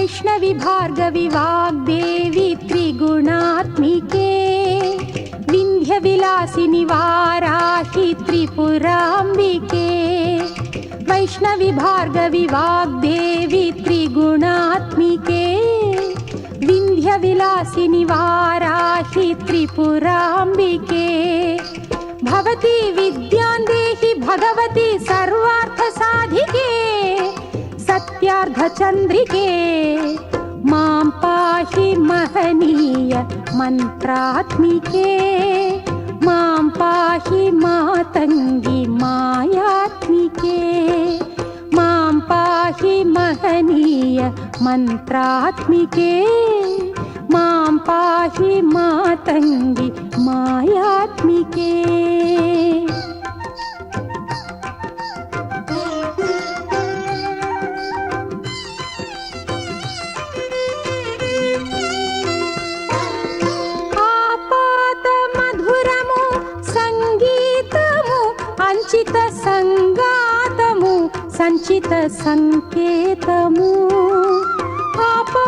వైష్ణవి భార్గవి వాగ్దేవి త్రిగుణాత్మికే వింధ్య విలాసిని వారాహి త్రిపురాంబికే వైష్ణవి భార్గవి వాగ్దేవి త్రిగుణాత్మికే వింధ్య విలాసిని వారాహి త్రిపురాంబికే భవతి విద్యాం దేహి భగవతి సర్వార్థ సాధికే సత్యార్థ చంద్రికే మాం పాహి మహనీయ మంత్రాత్మికే మాం పాహి మాతంగి మాయాత్మికే మాం పాహి మహనీయ మంత్రాత్మికే మాం పాహి మాతంగి మాయాత్మికే. సంచిత సంగాతము సంచిత సంకేతము ఆపా